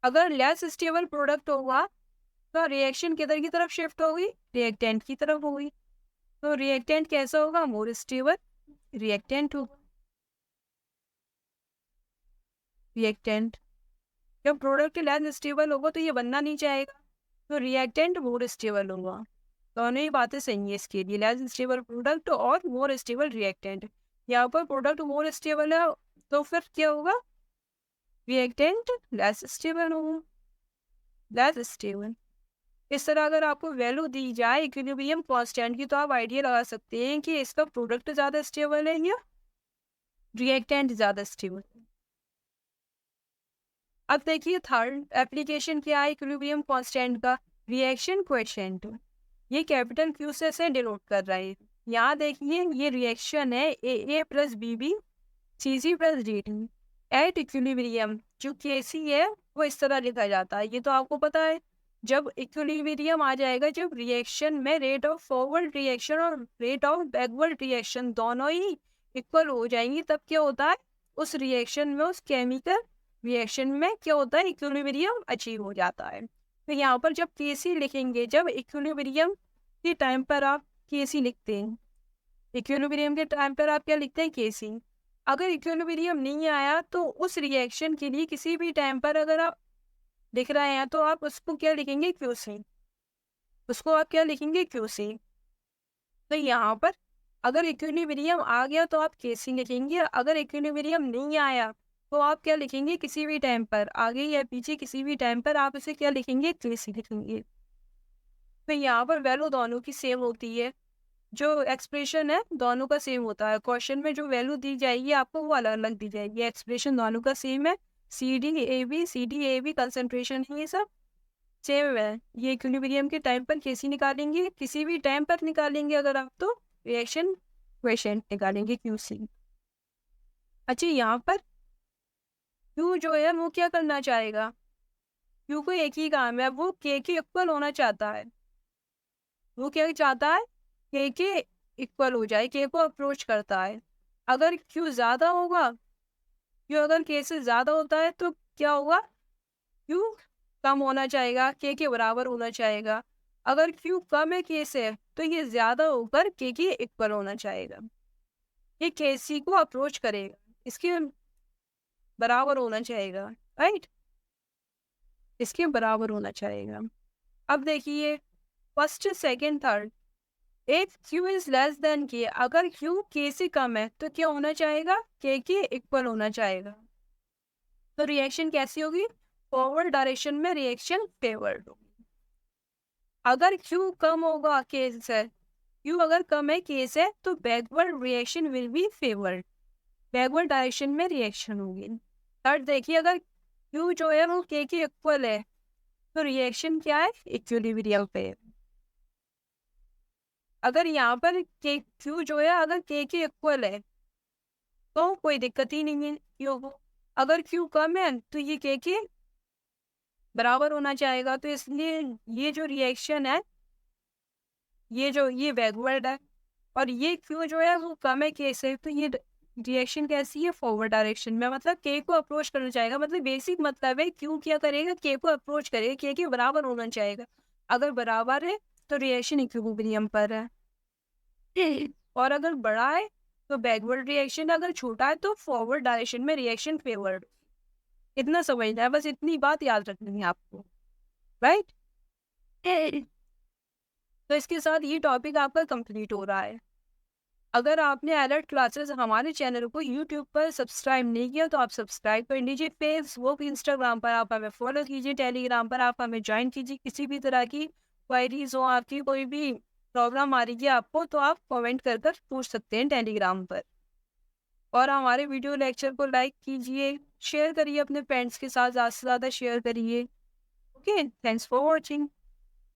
अगर लेस स्टेबल प्रोडक्ट होगा तो रिएक्शन किधर की तरफ शिफ्ट होगी, रिएक्टेंट की तरफ होगी। तो रिएक्टेंट कैसा होगा, मोर स्टेबल रिएक्टेंट होगा। रिएक्टेंट जब प्रोडक्ट लेस स्टेबल होगा तो ये बनना नहीं चाहेगा, तो रिएक्टेंट मोर स्टेबल होगा। दोनों ही बातें सही है इसके लिए, लेस स्टेबल प्रोडक्ट और मोर स्टेबल रिएक्टेंट। यहाँ पर प्रोडक्ट मोर स्टेबल है तो फिर क्या होगा, रिएक्टेंट लेस स्टेबल होगा, लेस स्टेबल। इस तरह अगर आपको वैल्यू दी जाए इक्विलिब्रियम कांस्टेंट की तो आप आइडिया लगा सकते हैं कि इसका प्रोडक्ट ज़्यादा स्टेबल है या रिएक्टेंट ज़्यादा स्टेबल है। अब देखिए थर्ड एप्लीकेशन क्या है इक्विलिब्रियम कांस्टेंट का, रिएक्शन कोएफिशिएंट। ये कैपिटल क्यू से डिनोट कर रहे हैं। यहाँ देखिए ये रिएक्शन है A plus B C plus D at equilibrium. जो केसी है वो इस तरह लिखा जाता है, ये तो आपको पता है। जब इक्विलिब्रियम आ जाएगा, जब रिएक्शन में रेट ऑफ फॉरवर्ड रिएक्शन और रेट ऑफ बैकवर्ड रिएक्शन दोनों ही इक्वल हो जाएंगी, तब क्या होता है, उस रिएक्शन में, उस केमिकल रिएक्शन में क्या होता है, इक्विलिब्रियम अचीव हो जाता है। तो यहाँ पर जब केसी लिखेंगे, जब इक्विलिब्रियम के टाइम पर आप केसी लिखते हैं, इक्विलिब्रियम के टाइम पर आप क्या लिखते हैं, केसी। अगर इक्विलिब्रियम नहीं आया तो उस रिएक्शन के लिए किसी भी टाइम पर अगर आप लिख रहे हैं तो आप उसको क्या लिखेंगे, क्यूसी। उसको आप क्या लिखेंगे, क्यूसी। तो यहाँ पर अगर इक्विलिब्रियम आ गया तो आप केसी लिखेंगे, अगर इक्विलिब्रियम नहीं आया तो आप क्या लिखेंगे, किसी भी टाइम पर, आगे या पीछे किसी भी टाइम पर आप इसे क्या लिखेंगे, केसी लिखेंगे। तो यहाँ पर वैल्यू दोनों की सेम होती है, जो एक्सप्रेशन है दोनों का सेम होता है। क्वेश्चन में जो वैल्यू दी जाएगी आपको वो अलग अलग दी जाएगी, एक्सप्रेशन दोनों का सेम है। C D A B concentration है, ये सब सेम है। ये इक्विलिब्रियम के टाइम पर कैसी निकालेंगे, किसी भी टाइम पर निकालेंगे अगर आप, तो रिएक्शन कोएफिशिएंट निकालेंगे क्यूसी। अच्छा यहाँ पर क्यू जो है वो क्या करना चाहेगा, क्यू को एक ही काम है, वो के इक्वल होना चाहता है। वो क्या चाहता है, के इक्वल हो जाए, के को अप्रोच करता है। अगर क्यू ज़्यादा होगा, क्यू अगर के से ज़्यादा होता है तो क्या होगा, क्यू कम होना चाहेगा, के बराबर होना चाहेगा। अगर क्यू कम है के से तो ये ज़्यादा होकर के इक्वल होना चाहेगा। ये के सी को अप्रोच करेगा, इसके बराबर होना चाहेगा, राइट, इसके बराबर होना चाहेगा। अब देखिए first second third, if Q is less then के, अगर क्यू के से कम है तो क्या होना चाहेगा, के इक्वल होना चाहेगा। तो रिएक्शन कैसी होगी, फॉरवर्ड डायरेक्शन में रिएक्शन फेवर्ड होगी। अगर क्यू कम होगा के से क्यू अगर कम है केस है तो backward reaction will be favoured, backward direction में रिएक्शन होगी। थर्ड देखिए, अगर क्यू जो है वो के इक्वल है तो रिएक्शन क्या है, इक्विलिब्रियम पे है। अगर यहाँ पर के क्यू जो है अगर के इक्वल है तो कोई दिक्कत ही नहीं है क्यू को। अगर क्यू कम है तो ये के बराबर होना चाहेगा, तो इसलिए ये जो रिएक्शन है ये बैकवर्ड है, और ये क्यू जो है वो कम है के से, तो ये रिएक्शन कैसी है, फॉरवर्ड डायरेक्शन में, मतलब के को अप्रोच करना चाहेगा। मतलब बेसिक मतलब है क्यू क्या करेगा, के को अप्रोच करेगा, के बराबर होना चाहेगा। अगर बराबर है तो रिएक्शन इक्विलिब्रियम पर है, और अगर बड़ा है तो बैकवर्ड रिएक्शन, अगर छोटा है तो फॉरवर्ड डायरेक्शन में रिएक्शन फेवर्ड। इतना समझना है, बस इतनी बात याद रखनी है आपको, राइट। तो इसके साथ ये टॉपिक आपका कंप्लीट हो रहा है। अगर आपने अलर्ट क्लासेस हमारे चैनल को यूट्यूब पर सब्सक्राइब नहीं किया तो आप सब्सक्राइब कर लीजिए। फेसबुक इंस्टाग्राम पर आप हमें फॉलो कीजिए, टेलीग्राम पर आप हमें ज्वाइन कीजिए। किसी भी तरह की क्वायरीज हो, आपकी कोई भी प्रॉब्लम आ रही है आपको, तो आप कमेंट कर कर पूछ सकते हैं टेलीग्राम पर। और हमारे वीडियो लेक्चर को लाइक कीजिए, शेयर करिए अपने फ्रेंड्स के साथ, ज़्यादा से ज़्यादा शेयर करिए। Okay, thanks for watching.